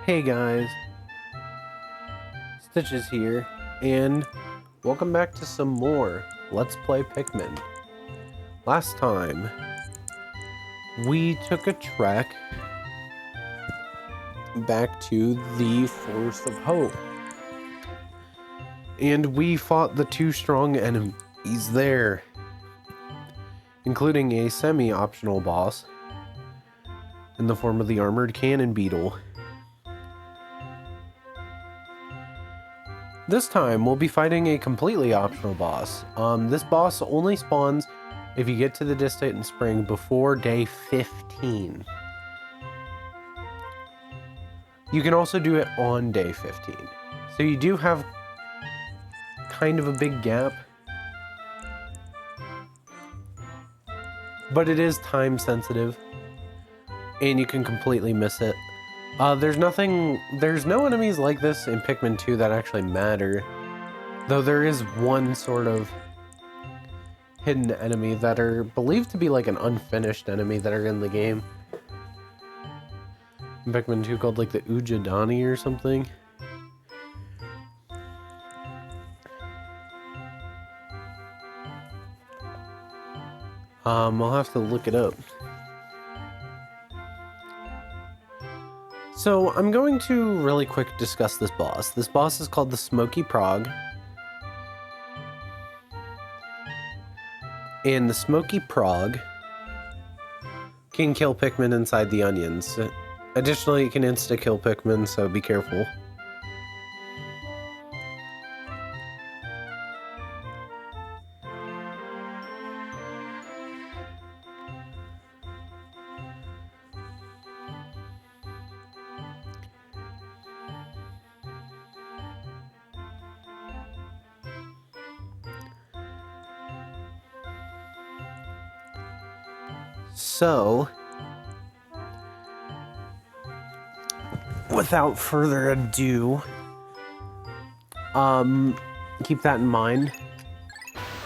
Hey guys, Stitches here, and welcome back to some more Let's Play Pikmin. Last time, we took a trek back to the Forest of Hope, and we fought the two strong enemies there, including a semi-optional boss in the form of the armored cannon beetle. This time, we'll be fighting a completely optional boss. This boss only spawns if you get to the distant spring before day 15. You can also do it on day 15. So you do have kind of a big gap, but it is time sensitive, and you can completely miss it. There's no enemies like this in Pikmin 2 that actually matter, though there is one sort of hidden enemy that are believed to be like an unfinished enemy that are in the game. In Pikmin 2 called like the Ujadani or something. I'll have to look it up. So, I'm going to really quick discuss this boss. This boss is called the Smokey Progg. And the Smokey Progg can kill Pikmin inside the onions. Additionally, it can insta-kill Pikmin, so be careful. So, without further ado, keep that in mind.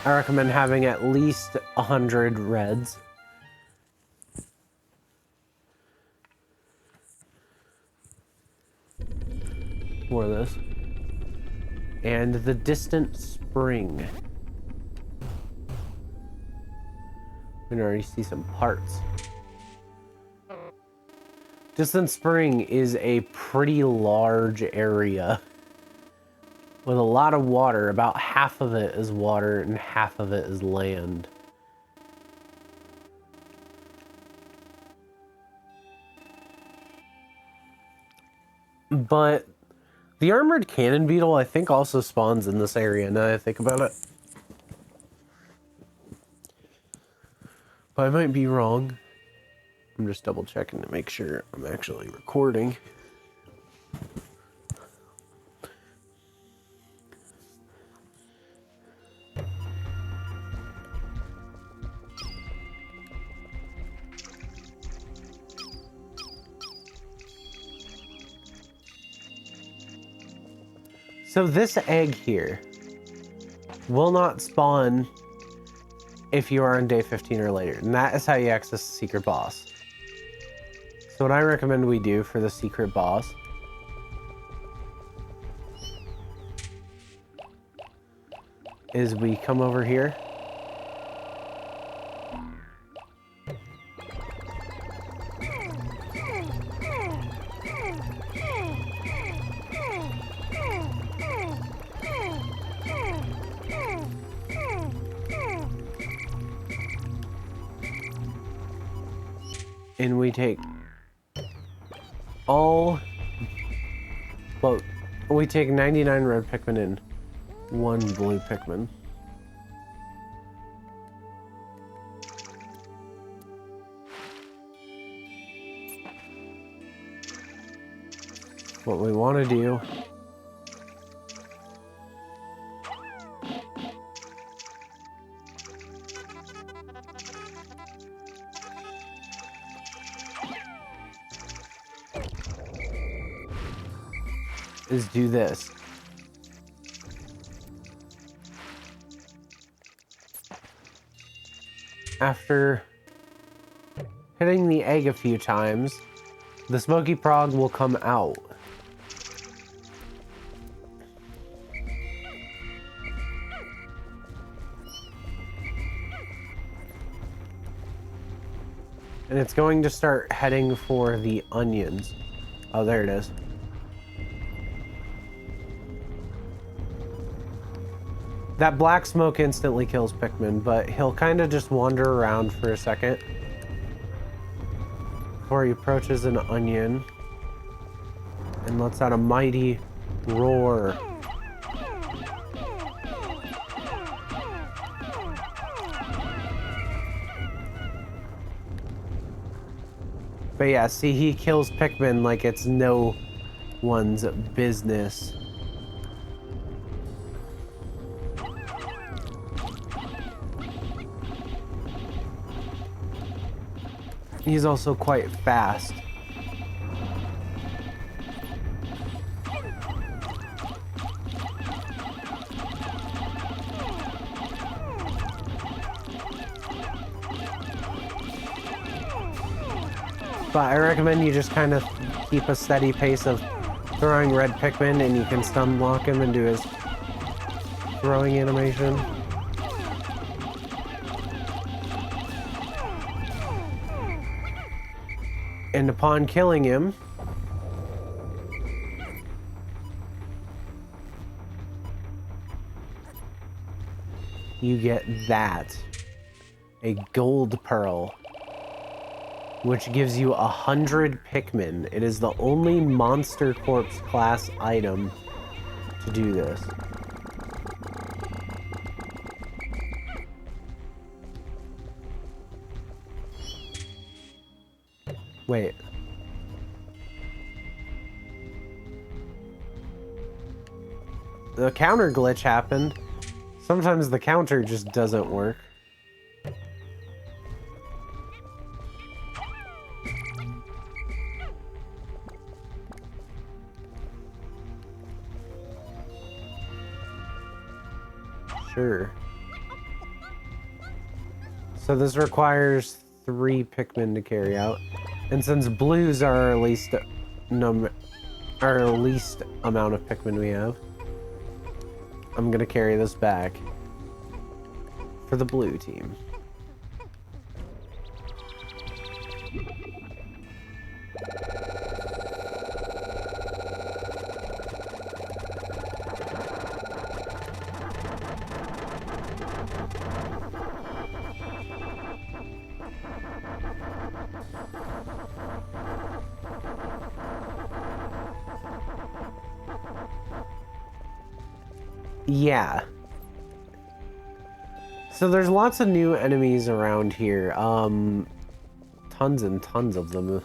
I recommend having at least 100 reds. More of this. And the distant spring. We can already see some parts. Distant Spring is a pretty large area with a lot of water. About half of it is water and half of it is land. But the armored cannon beetle, I think, also spawns in this area now that I think about it. But I might be wrong. I'm just double checking to make sure I'm actually recording. So this egg here will not spawn if you are on day 15 or later, and that is how you access the secret boss. So what I recommend we do for the secret boss is we come over here. And we take we take 99 red Pikmin and 1 blue Pikmin. What we want to do is do this. After hitting the egg a few times, the Smokey Progg will come out. And it's going to start heading for the onions. Oh, there it is. That black smoke instantly kills Pikmin, but he'll kind of just wander around for a second before he approaches an onion and lets out a mighty roar. But yeah, see, he kills Pikmin like it's no one's business. He's also quite fast. But I recommend you just kind of keep a steady pace of throwing red Pikmin, and you can stun lock him and do his throwing animation. And upon killing him, you get that. A gold pearl, which gives you 100 Pikmin. It is the only Monster Corpse class item to do this. Wait. The counter glitch happened. Sometimes the counter just doesn't work. Sure. So this requires 3 Pikmin to carry out. And since blues are our least amount of Pikmin we have, I'm gonna carry this back for the blue team. Yeah. So there's lots of new enemies around here. Tons and tons of them,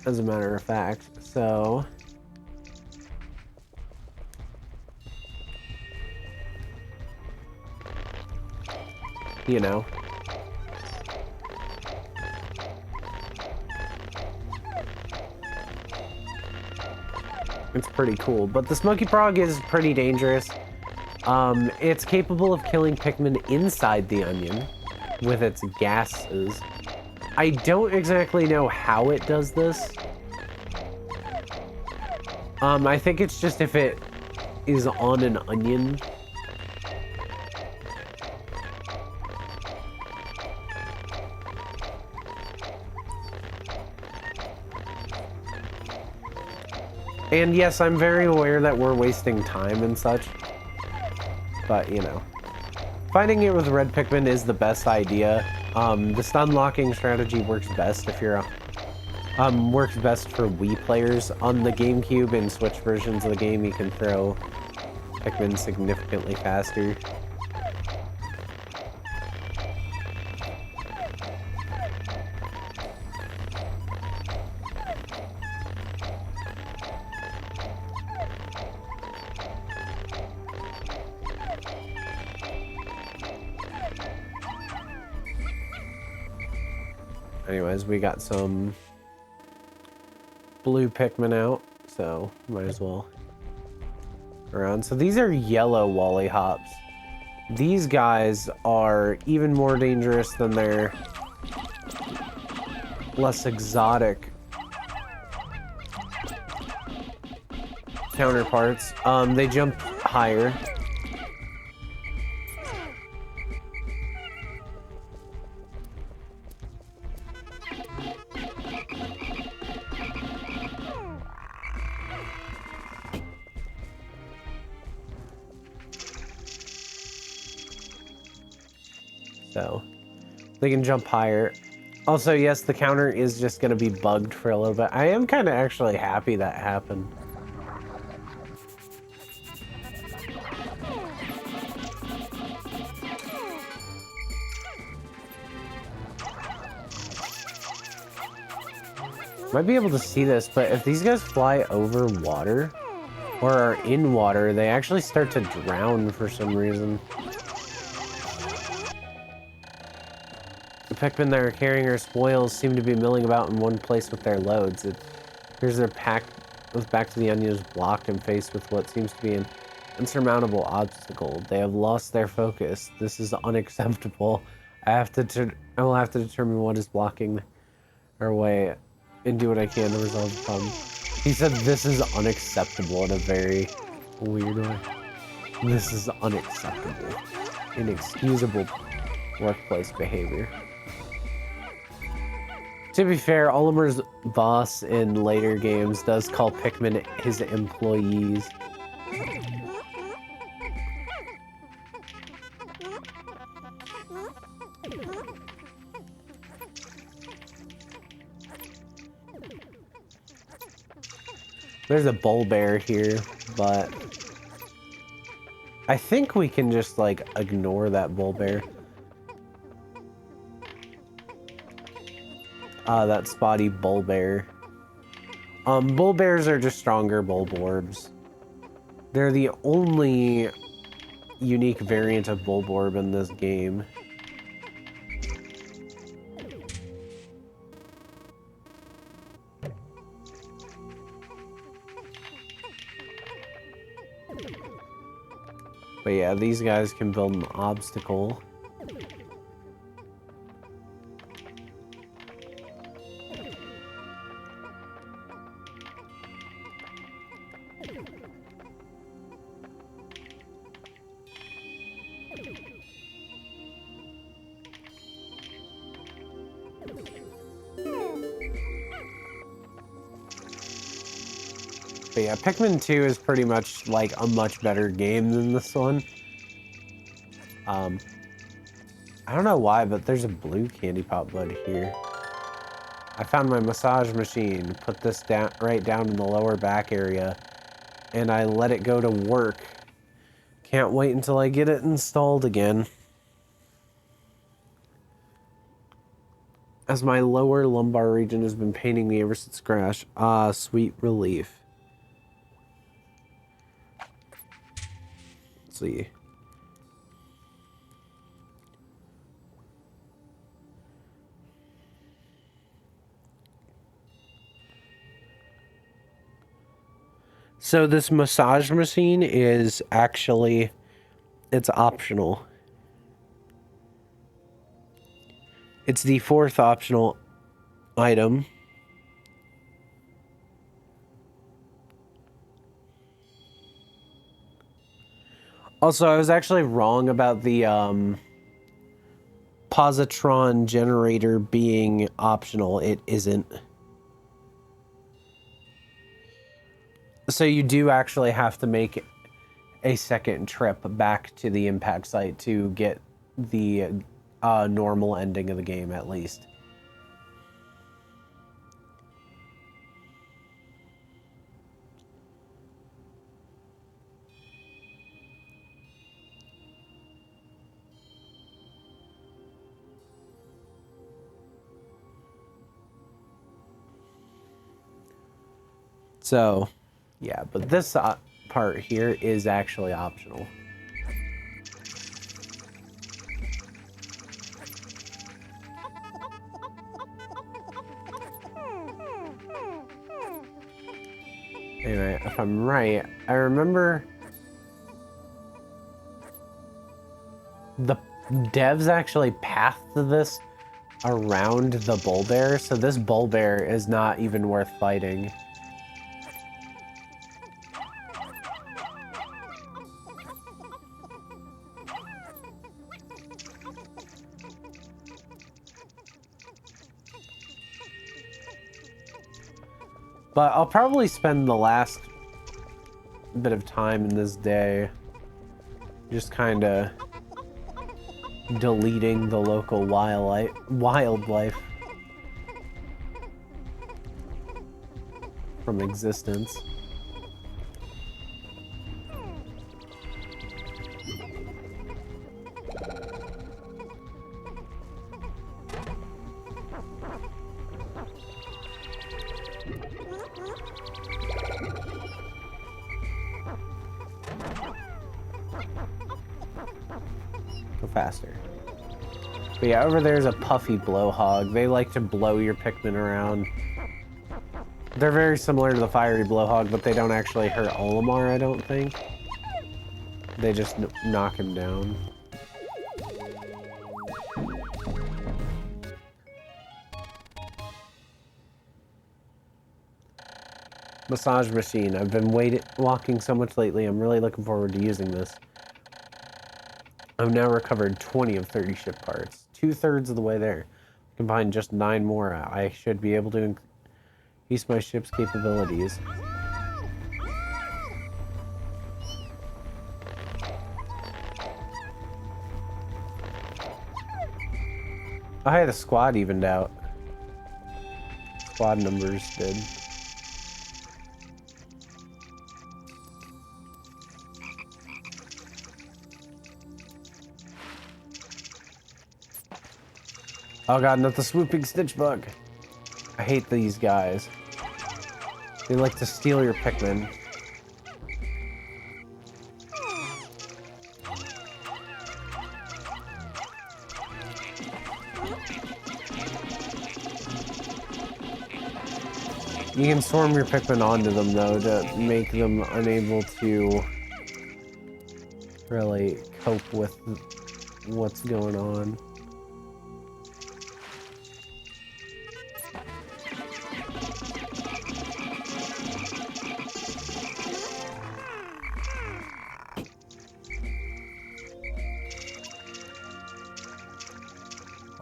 as a matter of fact. So you know. It's pretty cool, but the Smokey Progg is pretty dangerous. It's capable of killing Pikmin inside the onion with its gases. I don't exactly know how it does this. I think it's just if it is on an onion. And yes, I'm very aware that we're wasting time and such. But, you know. Fighting it with red Pikmin is the best idea. The stun locking strategy works best if you're... works best for Wii players. On the GameCube and Switch versions of the game, you can throw Pikmin significantly faster. Anyways, we got some blue Pikmin out, so might as well around. So these are yellow Wally Hops. These guys are even more dangerous than their less exotic counterparts. They jump higher. so they can jump higher. Also, yes, the counter is just going to be bugged for a little bit. I am kind of actually happy that happened. Might be able to see this, but if these guys fly over water or are in water, they actually start to drown for some reason. The Pikmin that are carrying our spoils seem to be milling about in one place with their loads. It appears their pack with back to the onion is blocked and faced with what seems to be an insurmountable obstacle. They have lost their focus. This is unacceptable. I will have to determine what is blocking our way and do what I can to resolve the problem. He said this is unacceptable in a very weird way. This is unacceptable. Inexcusable workplace behavior. To be fair, Oliver's boss in later games does call Pikmin his employees. There's a bull bear here, but I think we can just like ignore that bull bear. That spotty bull bear. Bull bears are just stronger Bulborbs. They're the only unique variant of Bulborb in this game. But yeah, these guys can build an obstacle. But yeah, Pikmin 2 is pretty much like a much better game than this one. I don't know why, but there's a blue candy pop bud here. I found my massage machine, put this down right down in the lower back area, and I let it go to work. Can't wait until I get it installed again. As my lower lumbar region has been paining me ever since crash. Ah, sweet relief. Let's see. So this massage machine is actually, it's optional. It's the 4th optional item. Also, I was actually wrong about the positron generator being optional. It isn't. So you do actually have to make a second trip back to the impact site to get the normal ending of the game, at least. So, yeah, but this part here is actually optional. Anyway, if I'm right, I remember the devs actually pathed this around the bull bear, so this bull bear is not even worth fighting. But I'll probably spend the last bit of time in this day just kind of deleting the local wildlife from existence. Go faster. But yeah, over there's a puffy blowhog. They like to blow your Pikmin around. They're very similar to the fiery blowhog, but they don't actually hurt Olimar, I don't think. They just knock him down. Massage machine. I've been walking so much lately. I'm really looking forward to using this. I've now recovered 20 of 30 ship parts. 2/3 of the way there. Combine just 9 more. I should be able to increase my ship's capabilities. Oh, hey, the squad evened out. Squad numbers did. Oh god, not the swooping stitch bug. I hate these guys. They like to steal your Pikmin. You can swarm your Pikmin onto them though to make them unable to really cope with what's going on.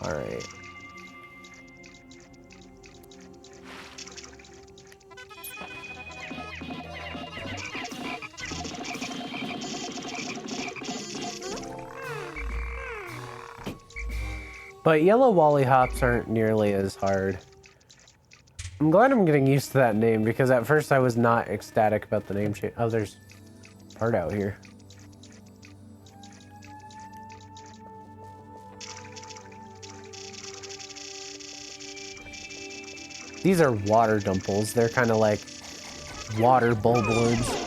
Alright. But yellow Wallyhops aren't nearly as hard. I'm glad I'm getting used to that name because at first I was not ecstatic about the name change. Oh, there's part out here. These are water dumples. They're kind of like water bulblords.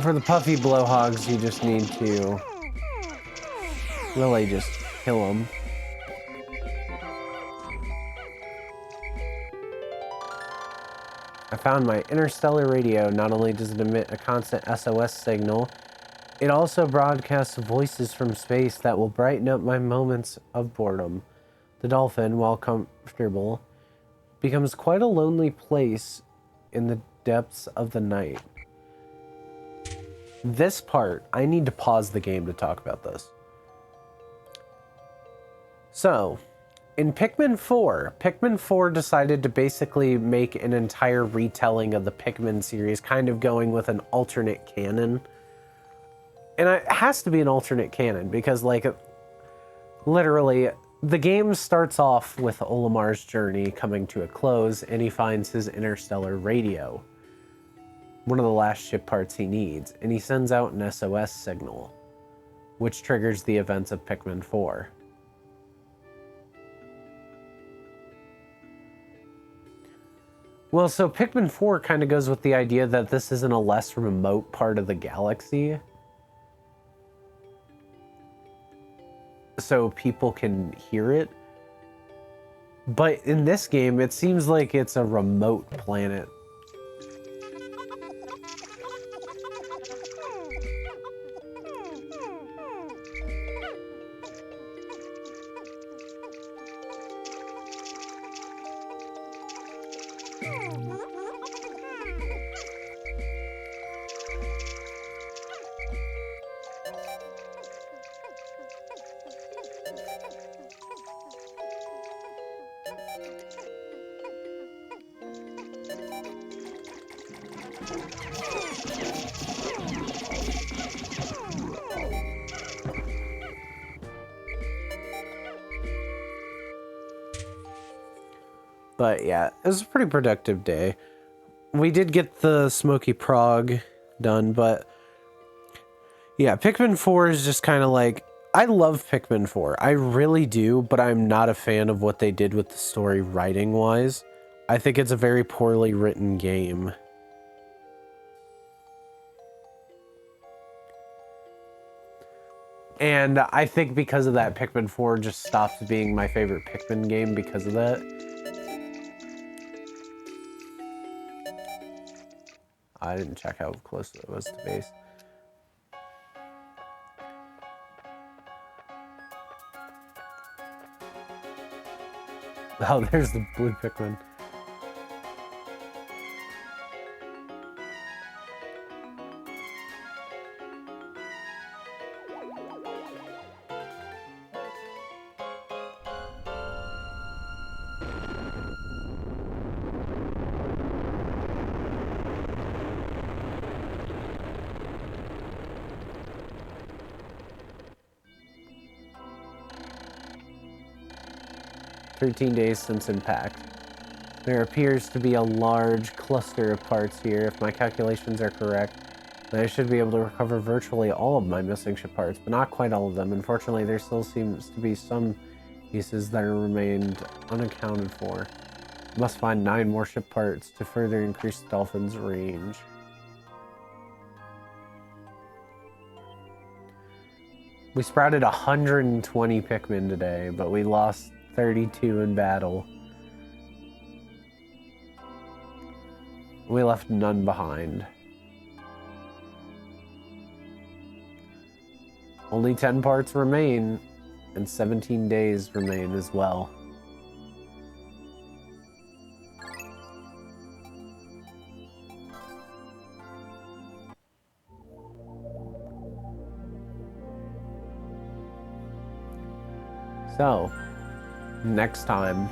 For the puffy blowhogs, you just need to really just kill them. I found my interstellar radio. Not only does it emit a constant SOS signal, it also broadcasts voices from space that will brighten up my moments of boredom. The dolphin, while comfortable, becomes quite a lonely place in the depths of the night. This part, I need to pause the game to talk about this. So, in Pikmin 4 decided to basically make an entire retelling of the Pikmin series, kind of going with an alternate canon. And it has to be an alternate canon because, like, literally, the game starts off with Olimar's journey coming to a close and he finds his interstellar radio. One of the last ship parts he needs, and he sends out an SOS signal, which triggers the events of Pikmin 4. Well, so Pikmin 4 kind of goes with the idea that this isn't a less remote part of the galaxy. So people can hear it. But in this game, it seems like it's a remote planet. But yeah, it was a pretty productive day. We did get the Smokey Progg done, but yeah, Pikmin 4 is just kind of like, I love Pikmin 4. I really do, but I'm not a fan of what they did with the story writing-wise. I think it's a very poorly written game. And I think because of that, Pikmin 4 just stops being my favorite Pikmin game because of that. I didn't check how close it was to base. Oh, there's the blue Pikmin. "13 days since impact. There appears to be a large cluster of parts here. If my calculations are correct, then I should be able to recover virtually all of my missing ship parts, but not quite all of them. Unfortunately, there still seems to be some pieces that are remained unaccounted for. Must find 9 more ship parts to further increase the Dolphin's range." We sprouted 120 Pikmin today, but we lost 32 in battle. We left none behind. Only 10 parts remain, and 17 days remain as well. So, next time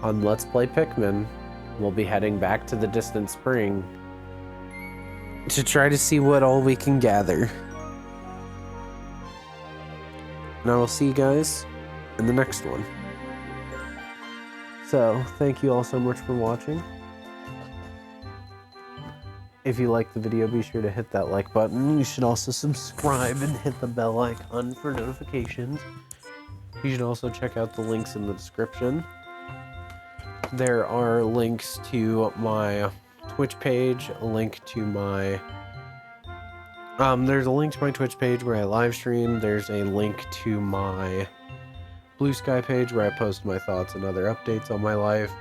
on Let's Play Pikmin, we'll be heading back to the distant spring to try to see what all we can gather. And I will see you guys in the next one. So, thank you all so much for watching. If you liked the video, be sure to hit that like button. You should also subscribe and hit the bell icon for notifications. You should also check out the links in the description. There are links to my Twitch page, a link to my... there's a link to my Twitch page where I live stream. There's a link to my Blue Sky page where I post my thoughts and other updates on my life.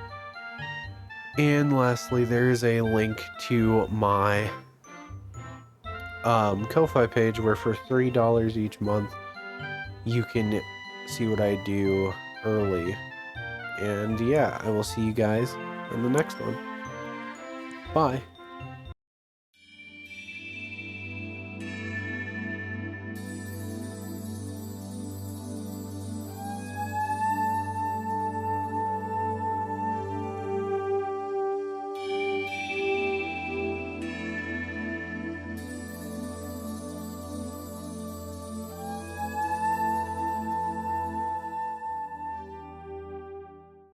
And lastly, there's a link to my Ko-Fi page where for $3 each month, you can see what I do early. And yeah, I will see you guys in the next one. Bye.